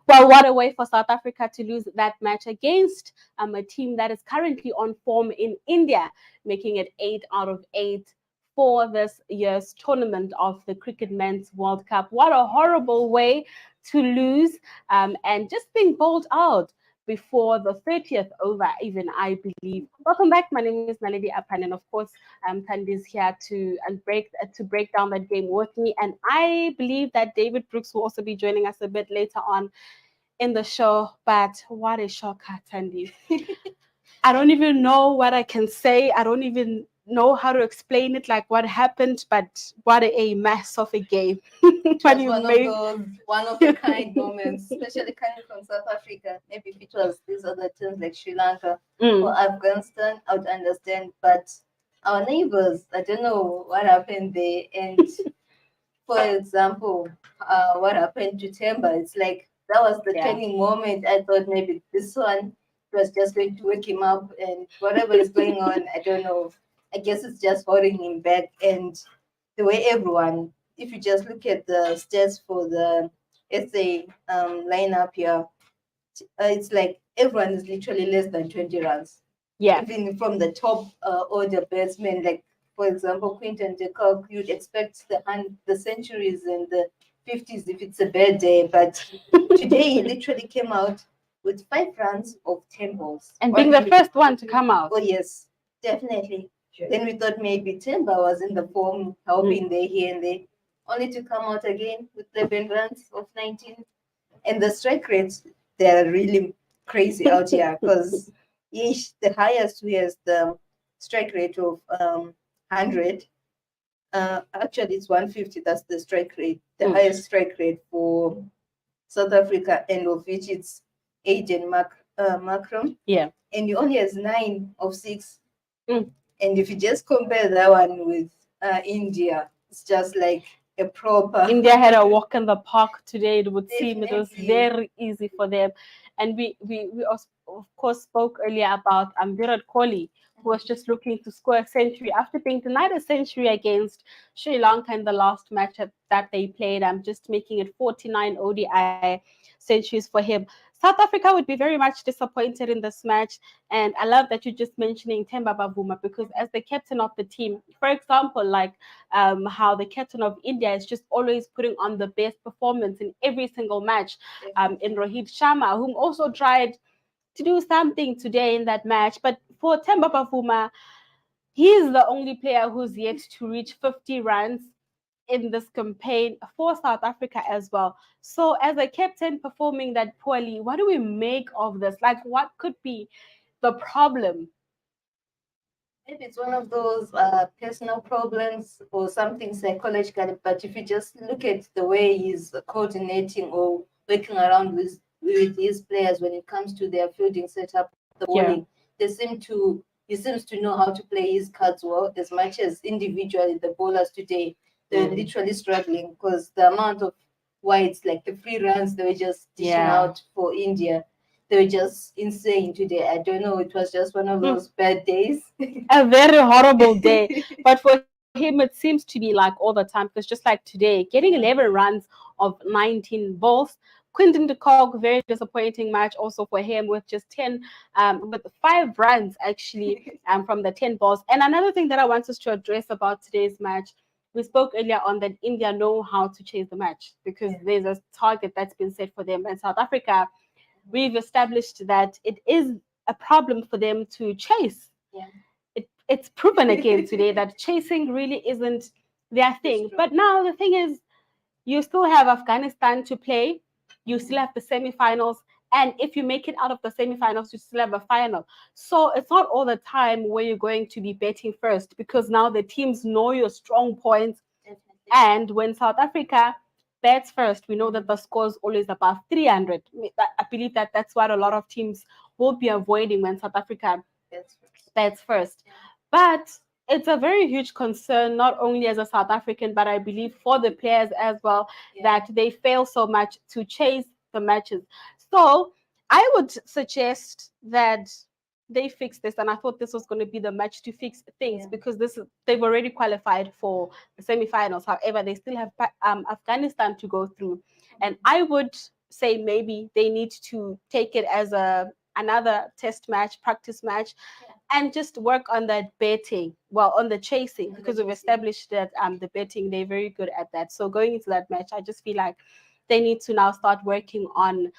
Well, what a way for South Africa to lose that match against a team that is currently on form in India, making it 8 out of 8 for this year's tournament of the Cricket Men's World Cup. What a horrible way to lose, and just being bowled out before the 30th over, even, I believe. Welcome back. My name is Naledi Apan, and of course, Thandi is here to break down that game with me. And I believe that David Brooks will also be joining us a bit later on in the show. But what a shocker, Thandi. I don't even know what I can say. I don't even know how to explain it, like what happened, but what a mess of a game. It was one of those one of a kind moments, especially coming from South Africa. Maybe if it was these other teams like Sri Lanka or Afghanistan, I would understand. But our neighbors, I don't know what happened there. And for example, what happened to Temba, it's like that was the turning moment. I thought maybe this one was just going to wake him up, and whatever is going on, I don't know. I guess it's just holding him back. And the way everyone, if you just look at the stats for the SA lineup here, it's like everyone is literally less than 20 runs. Yeah. Even from the top order batsmen, like for example, Quinton de Kock, you'd expect the centuries and the 50s if it's a bad day. But today he literally came out with 5 runs of 10 balls. And being the first one to come out. Oh, yes, definitely. Sure. Then we thought maybe Temba was in the form, helping there, here and there, only to come out again with 11 runs of 19. And the strike rates, they're really crazy out here because the highest who has the strike rate of 100, actually it's 150, that's the strike rate, the highest strike rate for South Africa, and of which it's Aiden Macron. Yeah. And he only has 9 of 6. And if you just compare that one with India, it's just like a proper. India had a walk in the park today. It would seem it was very easy for them. And we also, of course, spoke earlier about Virat Kohli, who was just looking to score a century after being denied a century against Sri Lanka in the last match that they played. I'm just making it 49 ODI centuries for him. South Africa would be very much disappointed in this match. And I love that you're just mentioning Temba Bavuma, because as the captain of the team, for example, like how the captain of India is just always putting on the best performance in every single match, in Rohit Sharma, whom also tried to do something today in that match. But for Temba Bavuma, he is the only player who's yet to reach 50 runs in this campaign for South Africa as well. So as a captain performing that poorly, what do we make of this? Like, what could be the problem? Maybe it's one of those personal problems or something psychological, but if you just look at the way he's coordinating or working around with his players when it comes to their fielding setup, the bowling, he seems to know how to play his cards well, as much as individually the bowlers today, they're literally struggling because the amount of wides, like the free runs they were just dishing out for India, they were just insane today. I don't know, it was just one of those bad days. A very horrible day. But for him, it seems to be like all the time, because just like today, getting 11 runs of 19 balls. Quinton de Kock, very disappointing match also for him, with just 10, with 5 runs actually from the 10 balls. And another thing that I want us to address about today's match, we spoke earlier on that India know how to chase the match, because there's a target that's been set for them. And South Africa, we've established that it is a problem for them to chase. Yeah. It's proven again today that chasing really isn't their thing. But now the thing is, you still have Afghanistan to play, you still have the semifinals, and if you make it out of the semifinals, you still have a final. So it's not all the time where you're going to be betting first, because now the teams know your strong points. Definitely. And when South Africa bets first, we know that the score is always above 300. I believe that that's what a lot of teams will be avoiding when South Africa bets first. But it's a very huge concern, not only as a South African, but I believe for the players as well, that they fail so much to chase the matches. So I would suggest that they fix this, and I thought this was going to be the match to fix things, because they've already qualified for the semifinals. However, they still have Afghanistan to go through, and I would say maybe they need to take it as another test match, practice match, and just work on that betting, well, on the chasing, because we've established that the betting, they're very good at that. So going into that match, I just feel like they need to now start working on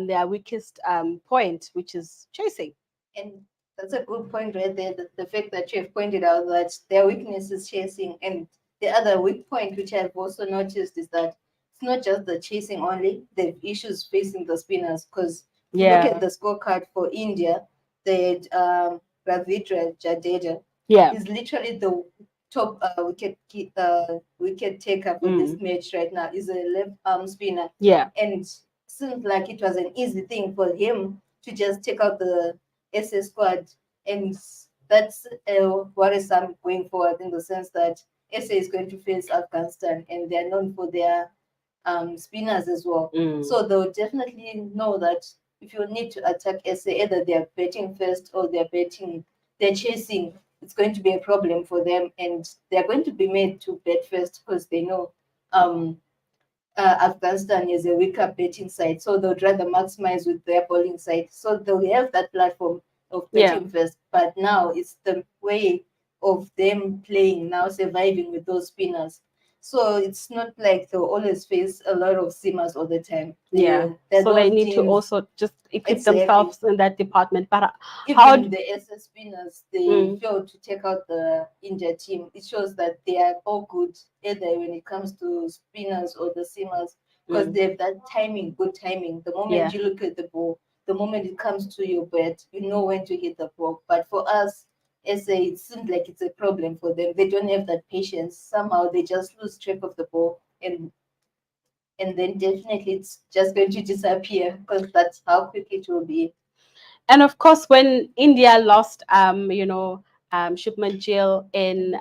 their weakest point, which is chasing. And that's a good point right there. The fact that you have pointed out that their weakness is chasing. And the other weak point, which I've also noticed, is that it's not just the chasing only, the issues facing the spinners. Because if you look at the scorecard for India, they Ravindra Jadeja is literally the top wicket taker for this match right now. Is a left arm spinner. And it seems like it was an easy thing for him to just take out the SA squad, and that's worrisome going forward, in the sense that SA is going to face Afghanistan, and they're known for their spinners as well. So they'll definitely know that if you need to attack SA, either they're batting first or they're chasing, it's going to be a problem for them, and they're going to be made to bat first because they know Afghanistan is a weaker batting side, so they'll rather maximize with their bowling side. So they'll have that platform of batting first. But now it's the way of them playing now, surviving with those spinners. So it's not like they'll always face a lot of seamers all the time. So they need to also just equip themselves in that department. But even the SS spinners, they failed to take out the India team. It shows that they are all good, either when it comes to spinners or the seamers, because they have that timing, good timing. The moment you look at the ball, the moment it comes to your bat, you know when to hit the ball. But for us, SA, it seems like it's a problem for them. They don't have that patience. Somehow they just lose track of the ball, and then definitely it's just going to disappear, because that's how quick it will be. And of course, when India lost, Shubman Gill in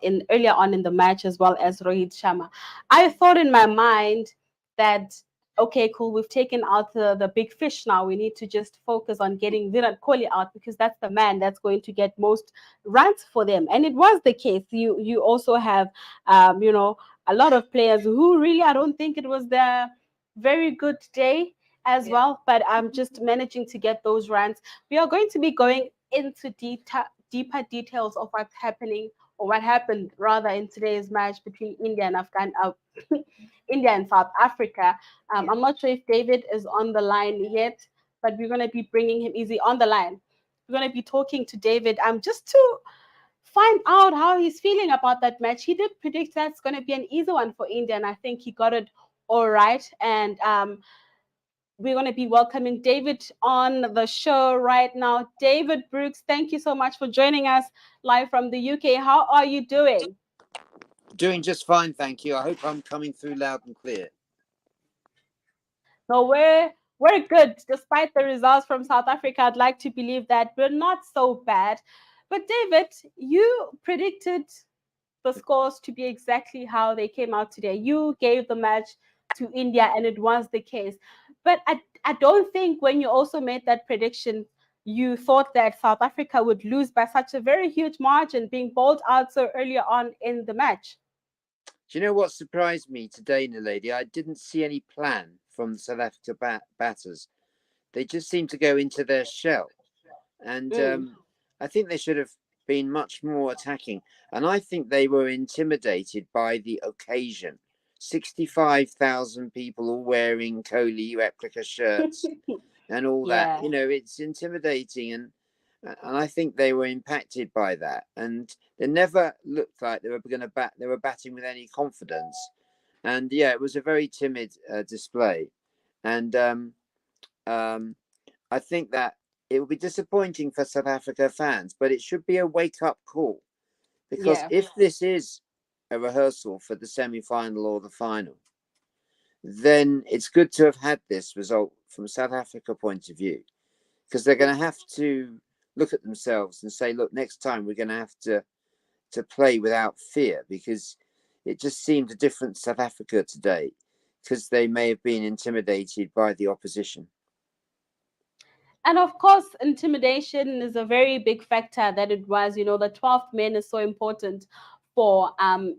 in earlier on in the match, as well as Rohit Sharma, I thought in my mind that, okay, cool, we've taken out the big fish now. We need to just focus on getting Virat Kohli out, because that's the man that's going to get most runs for them. And it was the case. You also have a lot of players who really, I don't think it was their very good day as well, but I'm just managing to get those runs. We are going to be going into deeper details of what's happening, or what happened rather, in today's match between India and India and South Africa. I'm not sure if David is on the line yet, but we're going to be bringing him easy on the line. We're going to be talking to David just to find out how he's feeling about that match. He did predict that's going to be an easy one for India, and I think he got it all right. And we're going to be welcoming David on the show right now. David Brooks, thank you so much for joining us live from the UK. How are you doing? Doing just fine, thank you. I hope I'm coming through loud and clear. No, we're good. Despite the results from South Africa, I'd like to believe that we're not so bad. But David, you predicted the scores to be exactly how they came out today. You gave the match to India, and it was the case. But I don't think when you also made that prediction, you thought that South Africa would lose by such a very huge margin, being bowled out so earlier on in the match. Do you know what surprised me today, Naledi? I didn't see any plan from the South Africa batters. They just seemed to go into their shell. And I think they should have been much more attacking. And I think they were intimidated by the occasion. 65,000 people all wearing Kohli replica shirts and all that. You know, it's intimidating. And I think they were impacted by that. And they never looked like they were going to bat. They were batting with any confidence. And yeah, it was a very timid display. And I think that it will be disappointing for South Africa fans, but it should be a wake-up call, because if this is a rehearsal for the semi-final or the final, then it's good to have had this result from a South Africa point of view, because they're going to have to look at themselves and say, look, next time we're going to have to play without fear, because it just seemed a different South Africa today, because they may have been intimidated by the opposition. And of course, intimidation is a very big factor that it was. The 12th man is so important for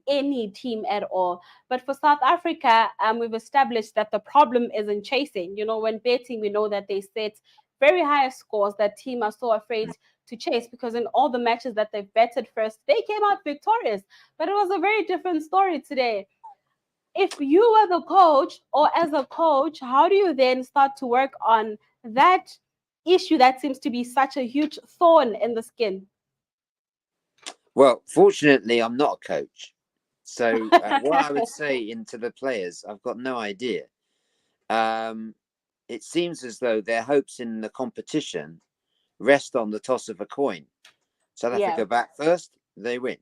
any team at all. But for South Africa, we've established that the problem isn't chasing. You know, when betting, we know that they set very high scores that team are so afraid to chase, because in all the matches that they've betted first, they came out victorious. But it was a very different story today. If you were the coach, or as a coach, how do you then start to work on that issue that seems to be such a huge thorn in the skin? Well, fortunately, I'm not a coach. So what I would say into the players, I've got no idea. It seems as though their hopes in the competition rest on the toss of a coin. South Africa bat first, they win.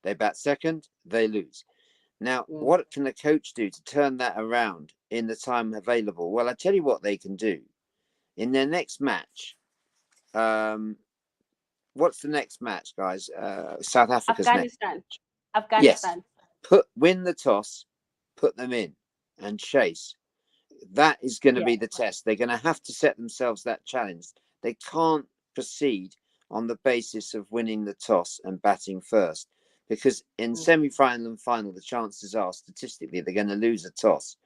They bat second, they lose. Now, what can the coach do to turn that around in the time available? Well, I tell you what they can do. In their next match, what's the next match, guys? South Africa's Afghanistan. Next. Afghanistan. Yes. Win the toss, put them in, and chase. That is going to be the test. They're going to have to set themselves that challenge. They can't proceed on the basis of winning the toss and batting first, because in semi-final and final, the chances are statistically they're going to lose a toss.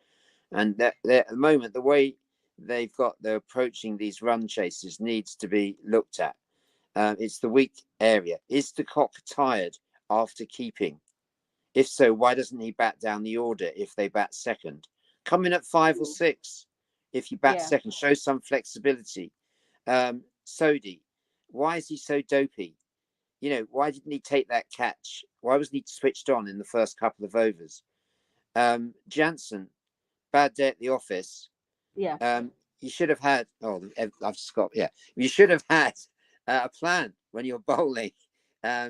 And at the moment, the way they're approaching these run chases needs to be looked at. It's the weak area. Is de Kock tired after keeping? If so, why doesn't he bat down the order if they bat second? Come in at 5 or 6. If you bat second, show some flexibility. Sodi, why is he so dopey? You know, why didn't he take that catch? Why wasn't he switched on in the first couple of overs? Jansen, bad day at the office. You should have had. You should have had a plan when you're bowling,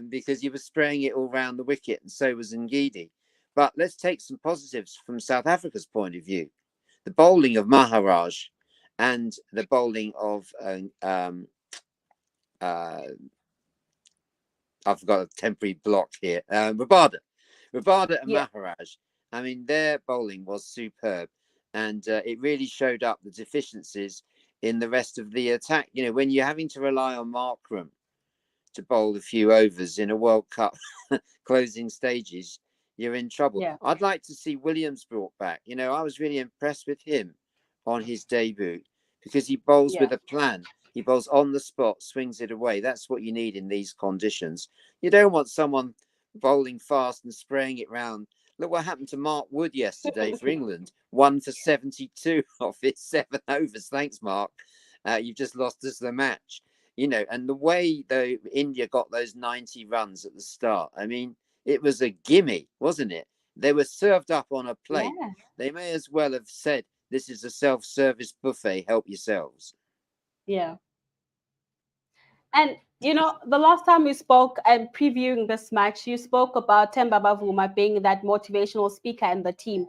because you were spraying it all round the wicket, and so was Ngidi. But let's take some positives from South Africa's point of view. The bowling of Maharaj and the bowling of I've got a temporary block here. Rabada and Maharaj. I mean, their bowling was superb, and it really showed up the deficiencies in the rest of the attack. You know, when you're having to rely on Markram to bowl a few overs in a World Cup closing stages, you're in trouble. I'd like to see Williams brought back. You know, I was really impressed with him on his debut, because he bowls with a plan. He bowls on the spot, swings it away. That's what you need in these conditions. You don't want someone bowling fast and spraying it round. Look what happened to Mark Wood yesterday for England. 1 for 72 off his 7 overs. Thanks, Mark. You've just lost us the match. You know, and the way though India got those 90 runs at the start, I mean, it was a gimme, wasn't it? They were served up on a plate. They may as well have said, this is a self-service buffet, help yourselves. And, you know, the last time we spoke and previewing this match, you spoke about Themba Bavuma being that motivational speaker in the team.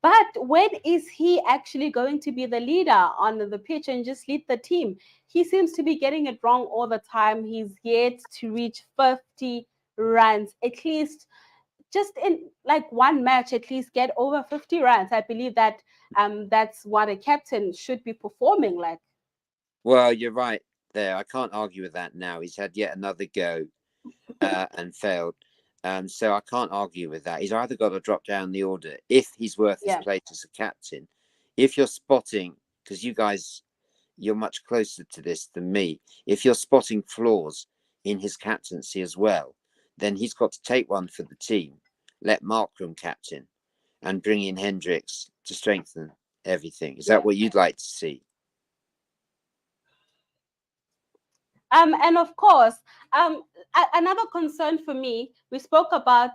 But when is he actually going to be the leader on the pitch and just lead the team? He seems to be getting it wrong all the time. He's yet to reach 50 runs, at least just in like one match, at least get over 50 runs. I believe that that's what a captain should be performing like. Well, you're right there. I can't argue with that now. He's had yet another go and failed. So I can't argue with that. He's either got to drop down the order if he's worth his place as a captain. If you're spotting, because you guys, you're much closer to this than me. If you're spotting flaws in his captaincy as well, then he's got to take one for the team. Let Markram captain and bring in Hendricks to strengthen everything. Is that what you'd like to see? And of course, another concern for me, we spoke about,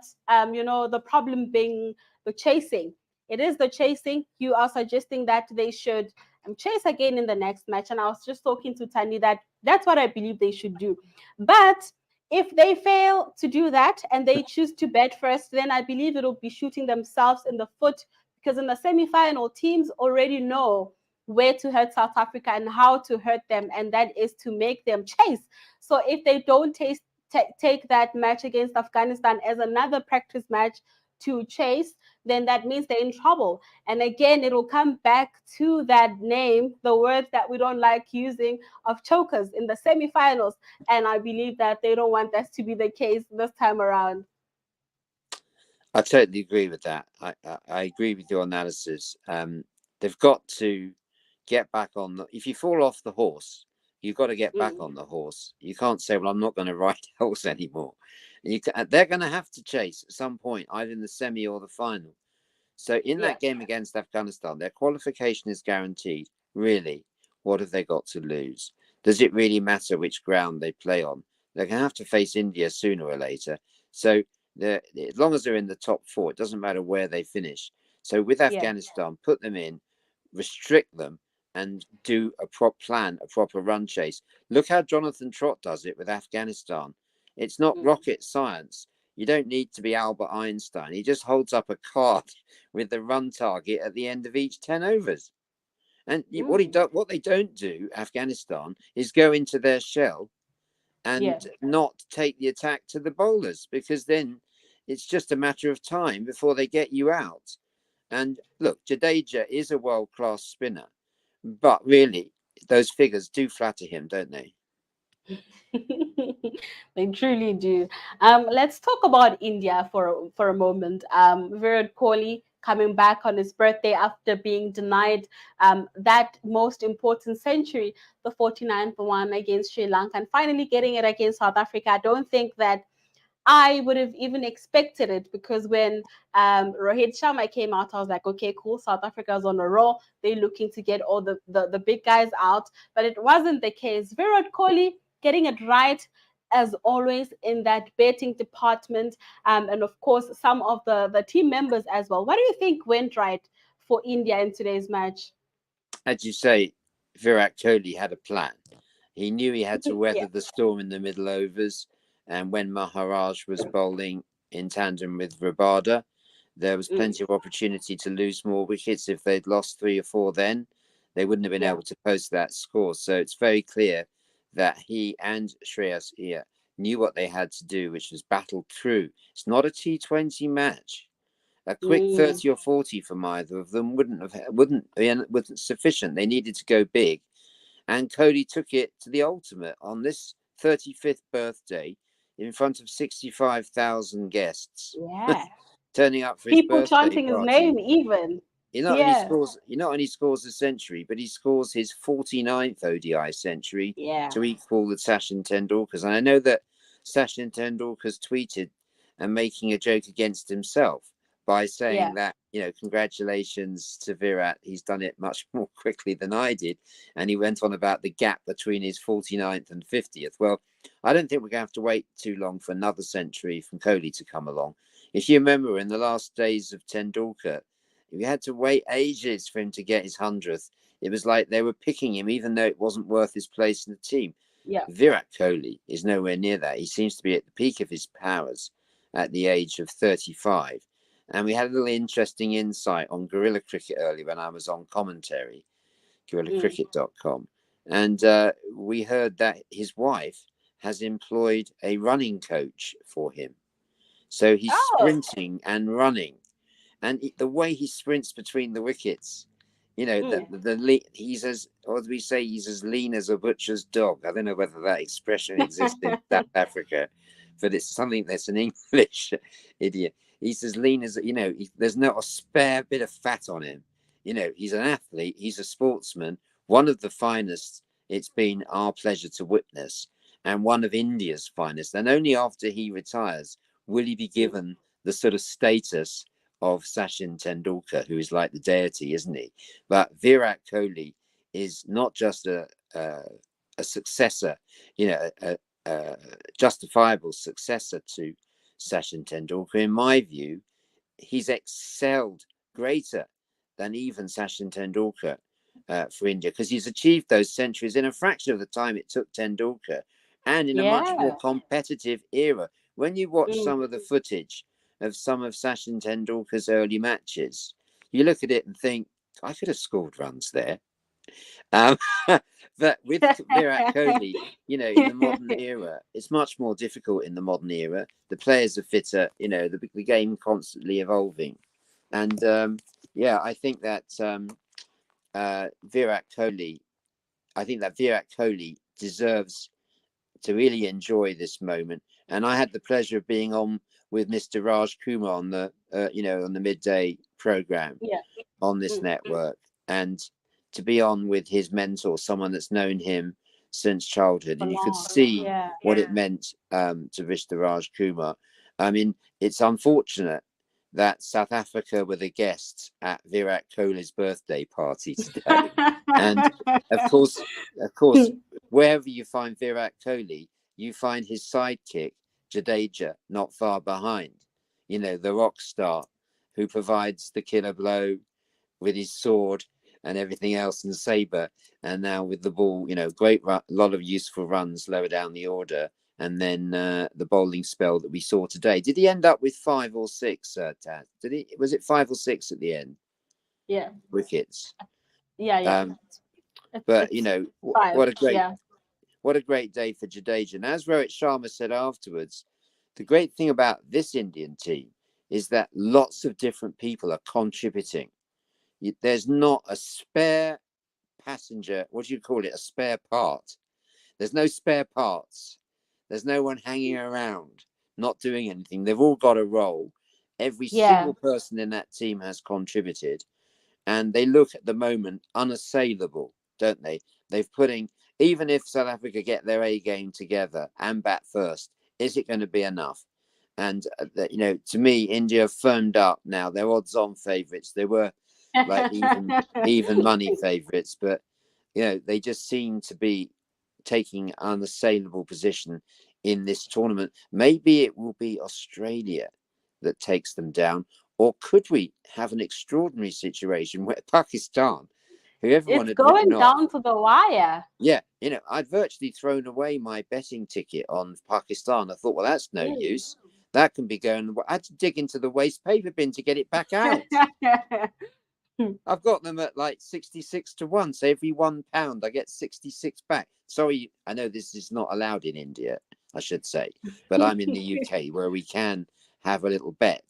you know, the problem being the chasing. It is the chasing. You are suggesting that they should chase again in the next match. And I was just talking to Tani that that's what I believe they should do. But if they fail to do that and they choose to bat first, then I believe it'll be shooting themselves in the foot, because in the semi-final, teams already know where to hurt South Africa and how to hurt them, and that is to make them chase. So if they don't take that match against Afghanistan as another practice match to chase, then that means they're in trouble. And again, it'll come back to that name, the word that we don't like using, of chokers in the semifinals. And I believe that they don't want that to be the case this time around. I totally agree with that. I agree with your analysis. They've got to get back on the. If you fall off the horse, you've got to get back on the horse. You can't say, "Well, I'm not going to ride a horse anymore." They're going to have to chase at some point, either in the semi or the final. So in that game against Afghanistan, their qualification is guaranteed. Really, what have they got to lose? Does it really matter which ground they play on? They're going to have to face India sooner or later. So as long as they're in the top four, it doesn't matter where they finish. So with Afghanistan, put them in, restrict them, and do a proper run chase. Look how Jonathan Trott does it with Afghanistan. It's not rocket science. You don't need to be Albert Einstein. He just holds up a card with the run target at the end of each 10 overs. And what they don't do, Afghanistan, is go into their shell and not take the attack to the bowlers, because then it's just a matter of time before they get you out. And look, Jadeja is a world-class spinner, but really, those figures do flatter him, don't they? They truly do. Let's talk about India for a moment. Virat Kohli coming back on his birthday after being denied that most important century, the 49th one against Sri Lanka, and finally getting it against South Africa. I don't think that I would have even expected it, because when Rohit Sharma came out, I was like, okay, cool, South Africa's on a roll. They're looking to get all the big guys out. But it wasn't the case. Virat Kohli getting it right, as always, in that betting department. And of course, some of the team members as well. What do you think went right for India in today's match? As you say, Virat Kohli had a plan. He knew he had to weather the storm in the middle overs. And when Maharaj was bowling in tandem with Rabada, there was plenty of opportunity to lose more wickets. If they'd lost 3 or 4 then, they wouldn't have been able to post that score. So it's very clear that he and Shreyas Iyer knew what they had to do, which was battle through. It's not a T20 match. A quick 30 or 40 from either of them wouldn't be sufficient. They needed to go big. And Kohli took it to the ultimate on this 35th birthday in front of 65,000 guests. Yeah. Turning up for his People birthday chanting his party. name even. He not only scores a century, but he scores his 49th ODI century to equal the Sachin Tendulkar's. And I know that Sachin Tendulkar's tweeted and making a joke against himself by saying that, congratulations to Virat. He's done it much more quickly than I did. And he went on about the gap between his 49th and 50th. Well, I don't think we're going to have to wait too long for another century from Kohli to come along. If you remember, in the last days of Tendulkar, we had to wait ages for him to get his 100th. It was like they were picking him, even though it wasn't worth his place in the team. Virat Kohli is nowhere near that. He seems to be at the peak of his powers at the age of 35. And we had a little interesting insight on Guerrilla Cricket earlier when I was on commentary, guerrillacricket.com. And we heard that his wife has employed a running coach for him. So he's sprinting and running. And the way he sprints between the wickets, he's as, or do we say, he's as lean as a butcher's dog? I don't know whether that expression exists in South Africa, but it's something that's an English idiom. He's as lean as, there's not a spare bit of fat on him. He's an athlete, he's a sportsman, one of the finest it's been our pleasure to witness, and one of India's finest. And only after he retires will he be given the sort of status of Sachin Tendulkar, who is like the deity, isn't he? But Virat Kohli is not just a successor, a justifiable successor to Sachin Tendulkar. In my view, he's excelled greater than even Sachin Tendulkar for India, because he's achieved those centuries in a fraction of the time it took Tendulkar, and in a much more competitive era. When you watch some of the footage of some of Sachin Tendulkar's early matches, you look at it and think, I could have scored runs there. But with Virat Kohli, in the modern era, it's much more difficult in the modern era. The players are fitter, the game constantly evolving. And I think that Virat Kohli deserves to really enjoy this moment. And I had the pleasure of being on with Mr. Rajkumar on the you know, on the midday program on this network, and to be on with his mentor, someone that's known him since childhood, and you could see what it meant to Vishnu Rajkumar. I mean, it's unfortunate that South Africa were the guests at Virat Kohli's birthday party today. And of course, wherever you find Virat Kohli, you find his sidekick, Jadeja, not far behind. You know, the rock star who provides the killer blow with his sword and everything else, and saber, and now with the ball, you know, lot of useful runs lower down the order. And then the bowling spell that we saw today. Did he end up with 5 or 6, Taz? Did he? Was it 5 or 6 at the end? Yeah. Wickets. Yeah. But you know, 5. what a great day for Jadeja. And as Rohit Sharma said afterwards, the great thing about this Indian team is that lots of different people are contributing. There's not a spare passenger. What do you call it? A spare part. There's no spare parts. There's no one hanging around, not doing anything. They've all got a role. Every single person in that team has contributed. And they look at the moment unassailable, don't they? They've putting, even if South Africa get their A game together and bat first, is it going to be enough? And, you know, to me, India have firmed up now. They're odds-on favourites. They were like even money favourites. But, you know, they just seem to be taking unassailable position in this tournament. Maybe it will be Australia that takes them down, or could we have an extraordinary situation where Pakistan, who everyone it's going down to the wire. Yeah, you know, I'd virtually thrown away my betting ticket on Pakistan. I thought, well, that's no use. That can be going. I had to dig into the waste paper bin to get it back out. I've got them at like 66 to 1. So every £1, I get 66 back. Sorry, I know this is not allowed in India, I should say, but I'm in the UK where we can have a little bet.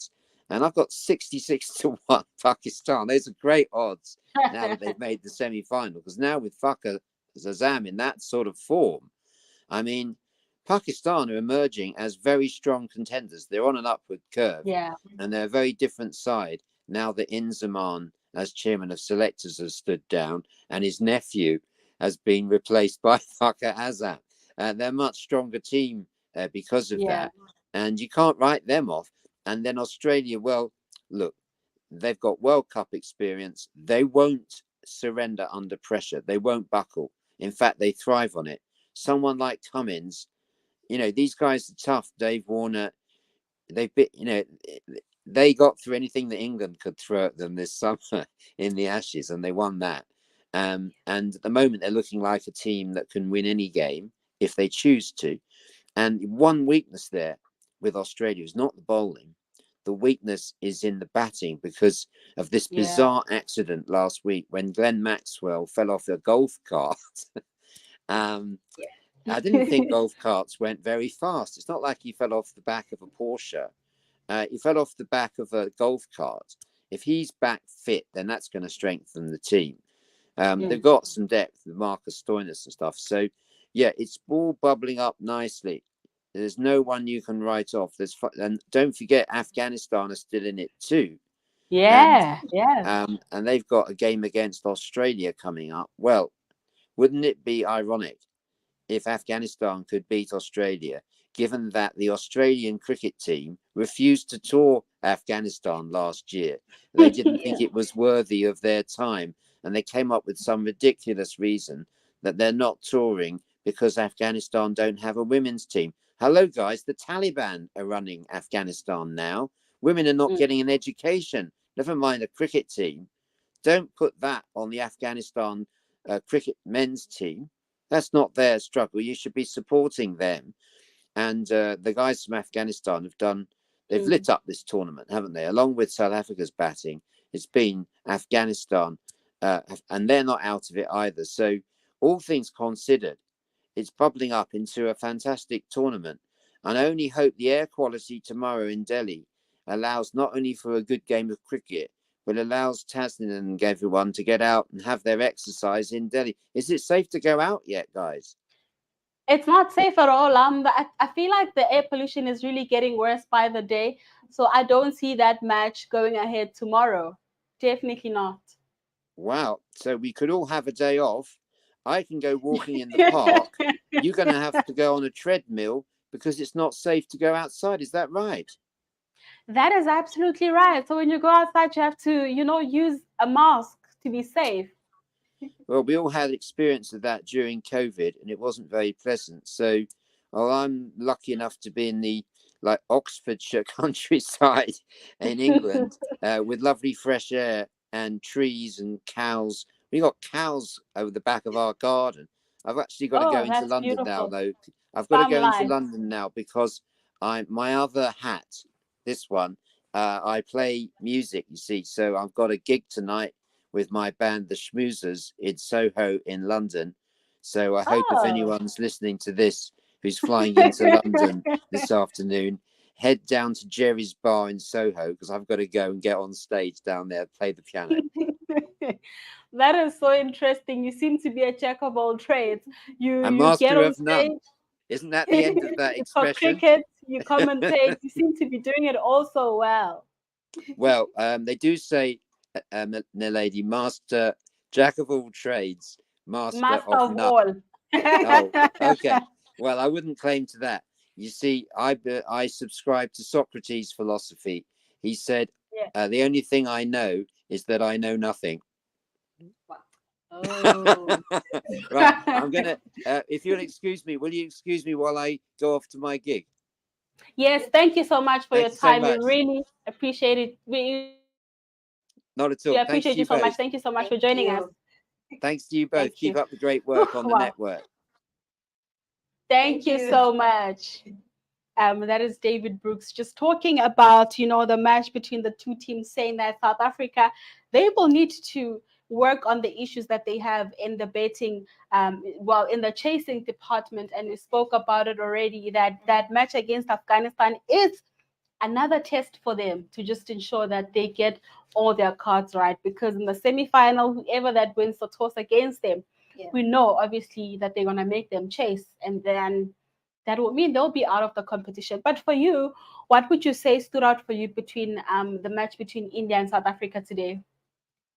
And I've got 66 to 1 Pakistan. Those are great odds now that they've made the semi-final. Because now with Fakhar Zazam in that sort of form, I mean, Pakistan are emerging as very strong contenders. They're on an upward curve. Yeah. And they're a very different side now that Inzamam, as chairman of selectors, has stood down, and his nephew has been replaced by Fakhar Azam. They're a much stronger team because of that. And you can't write them off. And then Australia, well, look, they've got World Cup experience. They won't surrender under pressure. They won't buckle. In fact, they thrive on it. Someone like Cummins, you know, these guys are tough. Dave Warner, they've been, you know, they got through anything that England could throw at them this summer in the Ashes, and they won that. And at the moment, they're looking like a team that can win any game if they choose to. And one weakness there with Australia is not the bowling. The weakness is in the batting because of this bizarre accident last week when Glenn Maxwell fell off a golf cart. I didn't think golf carts went very fast. It's not like he fell off the back of a Porsche. He fell off the back of a golf cart. If he's back fit, then that's going to strengthen the team. They've got some depth with Marcus Stoinis and stuff. So, yeah, it's all bubbling up nicely. There's no one you can write off. And don't forget, Afghanistan are still in it too. And they've got a game against Australia coming up. Well, wouldn't it be ironic if Afghanistan could beat Australia, given that the Australian cricket team refused to tour Afghanistan last year? They didn't think it was worthy of their time, and they came up with some ridiculous reason that they're not touring because Afghanistan don't have a women's team. Hello, guys, the Taliban are running Afghanistan now. Women are not getting an education, never mind a cricket team. Don't put that on the Afghanistan cricket men's team. That's not their struggle. You should be supporting them. And the guys from Afghanistan they've lit up this tournament, haven't they? Along with South Africa's batting, it's been Afghanistan, and they're not out of it either. So all things considered, it's bubbling up into a fantastic tournament. And I only hope the air quality tomorrow in Delhi allows not only for a good game of cricket, but allows Tasnim and everyone to get out and have their exercise in Delhi. Is it safe to go out yet, guys? It's not safe at all. I feel like the air pollution is really getting worse by the day. So I don't see that match going ahead tomorrow. Definitely not. Wow. So we could all have a day off. I can go walking in the park. You're going to have to go on a treadmill because it's not safe to go outside. Is that right? That is absolutely right. So when you go outside, you have to, use a mask to be safe. Well, we all had experience of that during COVID, and it wasn't very pleasant. So, well, I'm lucky enough to be in the Oxfordshire countryside in England with lovely fresh air and trees and cows. We got cows over the back of our garden. I've actually got to go Oh, into that's London now, beautiful. though. I've got to Farm go into life. London now because my other hat, this one, I play music, you see. So I've got a gig tonight with my band, the Schmoozers, in Soho in London. So I hope if Oh. anyone's listening to this who's flying into London this afternoon, head down to Jerry's Bar in Soho because I've got to go and get on stage down there, play the piano. That is so interesting. You seem to be a jack of all trades. You A you get master on of none. stage. Isn't that the end of that You talk expression? cricket, you commentate. You seem to be doing it all so well. Well, they do say, Lady, master, jack of all trades, master Master of of none. all. Oh, okay. Well, I wouldn't claim to that. You see, I subscribe to Socrates' philosophy. He said, Yeah. the only thing I know is that I know nothing. Oh. Right. I'm going to, if you'll excuse me, will you excuse me while I go off to my gig? Yes, thank you so much for Thank your you so time. We much. really appreciate it. We Not at appreciate all. you so Thanks to much. you Thank you both. so much for Thank joining us. you. Thanks to you both. Thank you. Keep up the great work on the Wow. network. Thank you so much. That is David Brooks just talking about, the match between the two teams, saying that South Africa, they will need to work on the issues that they have in the betting, in the chasing department. And we spoke about it already, that match against Afghanistan is another test for them to just ensure that they get all their cards right. Because in the semi-final, whoever that wins the toss against them, we know obviously that they're going to make them chase, and then that would mean they'll be out of the competition. But for you, what would you say stood out for you between the match between India and South Africa today?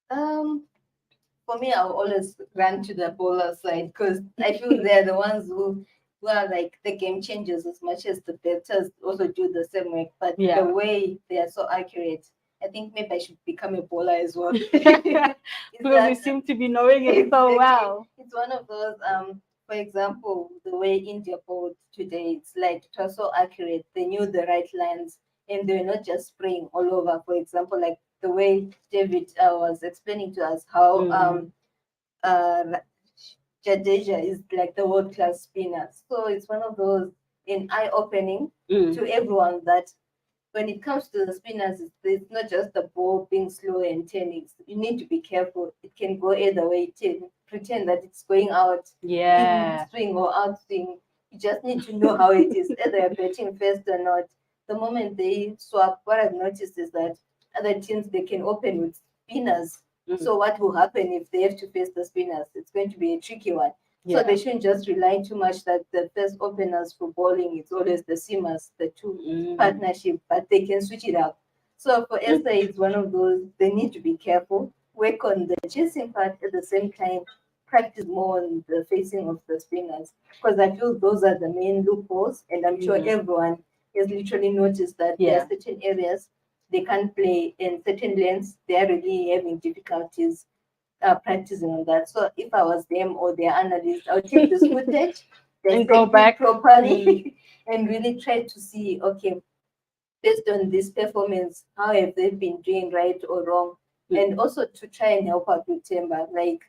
For me, I'll always run to the bowler side because I feel they're the ones who are like the game changers as much as the batters also do the same work. But the way they are so accurate, I think maybe I should become a bowler as well. Because we seem to be knowing it so well. It's one of those, for example, the way India bowled today, it's like it was so accurate. They knew the right lines and they were not just spraying all over. For example, like the way David was explaining to us how uh, Jadeja is like the world class spinner. So it's one of those in eye opening to everyone that when it comes to the spinners, it's not just the ball being slow and turning. You need to be careful. It can go either way. Pretend that it's going out, in swing or out swing. You just need to know how it is, either you're betting first or not. The moment they swap, what I've noticed is that other teams they can open with spinners. So what will happen if they have to face the spinners? It's going to be a tricky one. So they shouldn't just rely too much that the first openers for bowling, it's always the seamers, the two partnership, but they can switch it up. So for Esther, it's one of those, they need to be careful, work on the chasing part at the same time, practice more on the facing of the spinners. Because I feel those are the main loopholes, and I'm sure everyone has literally noticed that there are certain areas they can't play in certain lanes, they're really having difficulties practicing on that. So if I was them or their analyst, I would take this footage, and go back properly, and really try to see, okay, based on this performance, how have they been doing right or wrong? And also to try and help out with Timber. Like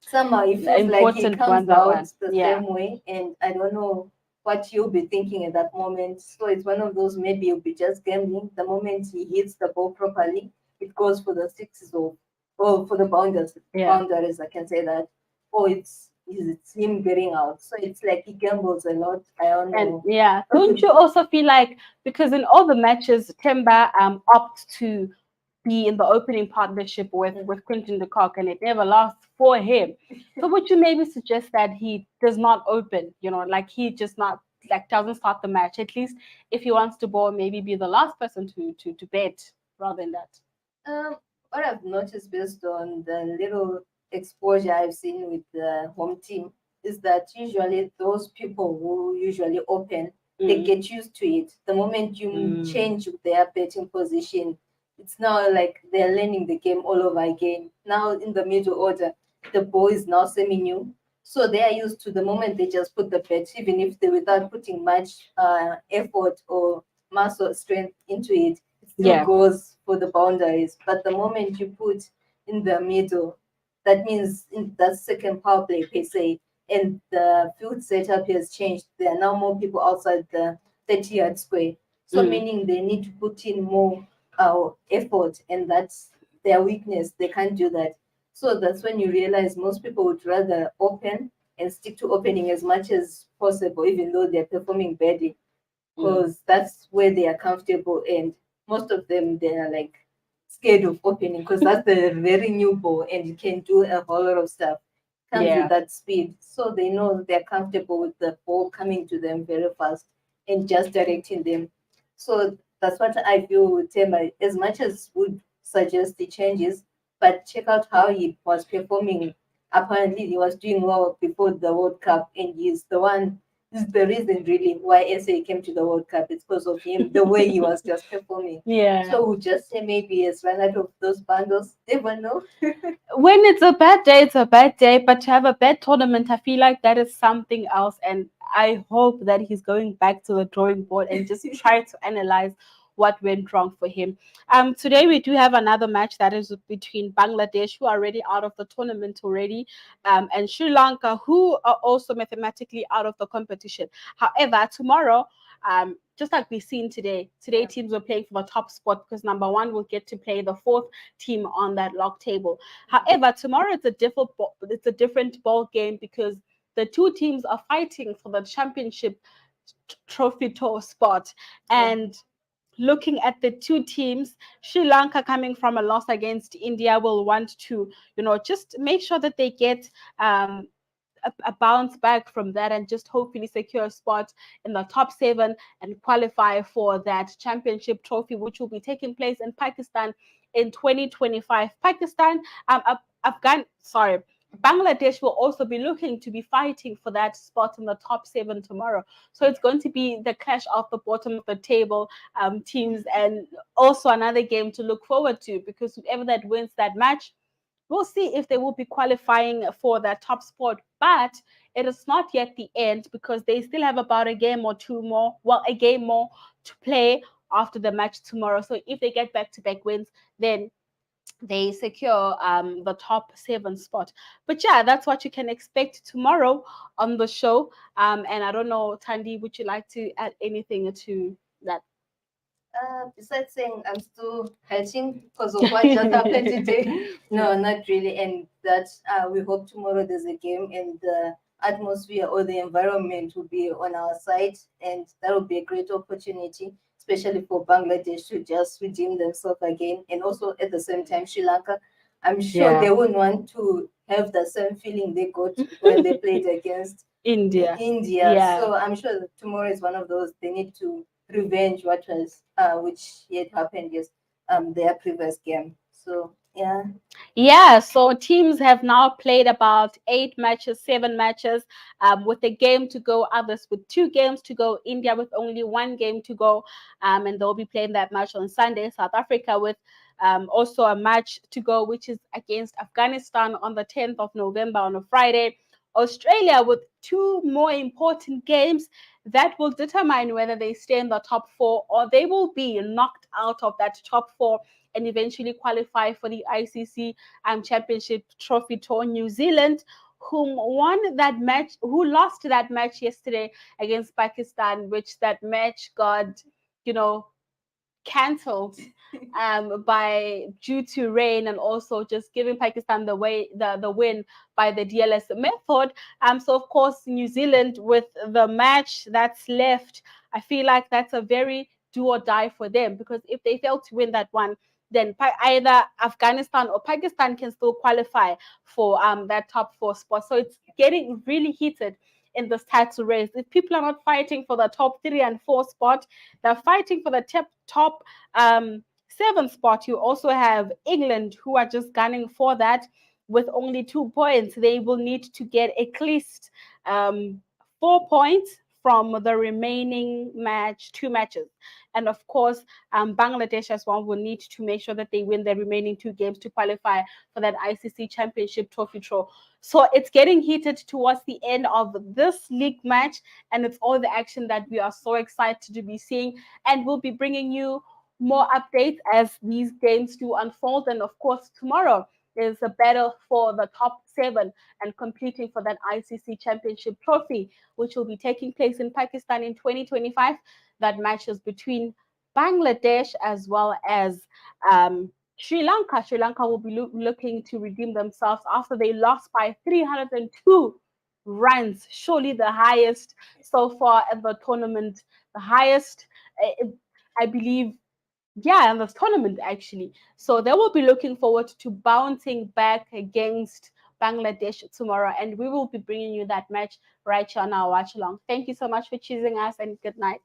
somehow it feels like he comes out the same way, and I don't know what you'll be thinking at that moment. So it's one of those, maybe you'll be just gambling. The moment he hits the ball properly, it goes for the sixes or for the boundaries, I can say that. Or it's him getting out. So it's like he gambles a lot. I don't know. And don't you also feel like, because in all the matches, Temba opt to be in the opening partnership with Quinton de Kock, and it never lasts for him. So would you maybe suggest that he does not open, like he just not like doesn't start the match, at least if he wants to bowl, maybe be the last person to bet rather than that? Um, what I've noticed based on the little exposure I've seen with the home team is that usually those people who usually open, they get used to it. The moment you change their betting position, it's now like they're learning the game all over again. Now in the middle order, the ball is now semi-new. So they are used to the moment they just put the bet, even if they without putting much effort or muscle strength into it, still Yeah. goes for the boundaries. But the moment you put in the middle, that means in that second power play per se, and the field setup has changed. There are now more people outside the 30-yard square. So meaning they need to put in more effort, and that's their weakness. They can't do that. So that's when you realize most people would rather open and stick to opening as much as possible, even though they're performing badly, because that's where they are comfortable. And most of them, they are like scared of opening because that's the very new ball and you can do a whole lot of stuff. Comes Yeah. with that speed. So they know they're comfortable with the ball coming to them very fast and just directing them. So that's what I feel with Tema. As much as would suggest the changes, but check out how he was performing. Apparently, he was doing well before the World Cup, and he's the one. This is the reason, really, why SA came to the World Cup. It's because of him, the way he was just performing. Yeah. So we'll just say maybe he's run out of those bundles. Never know. When it's a bad day, it's a bad day. But to have a bad tournament, I feel like that is something else. And I hope that he's going back to the drawing board and just try to analyze what went wrong for him. Today we do have another match that is between Bangladesh, who are already out of the tournament already, and Sri Lanka, who are also mathematically out of the competition. However, tomorrow, just like we've seen today teams were playing for the top spot because number one will get to play the fourth team on that log table. However, tomorrow it's a different ball game because the two teams are fighting for the championship trophy tour spot. And looking at the two teams, Sri Lanka coming from a loss against India will want to, just make sure that they get a bounce back from that and just hopefully secure a spot in the top seven and qualify for that championship trophy, which will be taking place in Pakistan in 2025. Bangladesh will also be looking to be fighting for that spot in the top seven tomorrow. So it's going to be the clash of the bottom of the table teams, and also another game to look forward to because whoever that wins that match, we'll see if they will be qualifying for that top spot. But it is not yet the end because they still have about a game or two more, a game more to play after the match tomorrow. So if they get back-to-back wins, then they secure the top seven spot. But yeah, that's what you can expect tomorrow on the show. And I don't know, Tandy, would you like to add anything to that? Besides saying I'm still hurting because of what just happened today, no, not really. And that we hope tomorrow there's a game and the atmosphere or the environment will be on our side, and that will be a great opportunity, especially for Bangladesh to just redeem themselves again, and also at the same time Sri Lanka. I'm sure they wouldn't want to have the same feeling they got when they played against India. India. Yeah. So I'm sure that tomorrow is one of those they need to revenge what was which yet happened yes their previous game. So yeah. Yeah, so teams have now played about 8 matches, 7 matches, with a game to go, others with 2 games to go, India with only 1 game to go, and they'll be playing that match on Sunday. South Africa with also a match to go, which is against Afghanistan on the 10th of November on a Friday. Australia with 2 more important games that will determine whether they stay in the top 4 or they will be knocked out of that top 4 and eventually qualify for the ICC Championship Trophy Tour. New Zealand, who lost that match yesterday against Pakistan, which that match got, cancelled by due to rain, and also just giving Pakistan the win by the DLS method. So of course New Zealand with the match that's left, I feel like that's a very do or die for them, because if they fail to win that one, then either Afghanistan or Pakistan can still qualify for that top 4 spot. So it's getting really heated in this title race. If people are not fighting for the top 3 and 4 spot, they're fighting for the top 7 spot. You also have England, who are just gunning for that with only 2 points. They will need to get at least 4 points from the remaining 2 matches. And of course, Bangladesh as well will need to make sure that they win their remaining 2 games to qualify for that ICC Championship trophy draw. So it's getting heated towards the end of this league match, and it's all the action that we are so excited to be seeing. And we'll be bringing you more updates as these games do unfold. And of course, tomorrow is a battle for the top 7 and competing for that ICC Championship trophy, which will be taking place in Pakistan in 2025. That matches between Bangladesh as well as Sri Lanka. Sri Lanka will be looking to redeem themselves after they lost by 302 runs, surely the highest so far in the tournament, the highest, I believe, in this tournament actually. So they will be looking forward to bouncing back against Bangladesh tomorrow, and we will be bringing you that match right here on our watch along. Thank you so much for choosing us, and good night.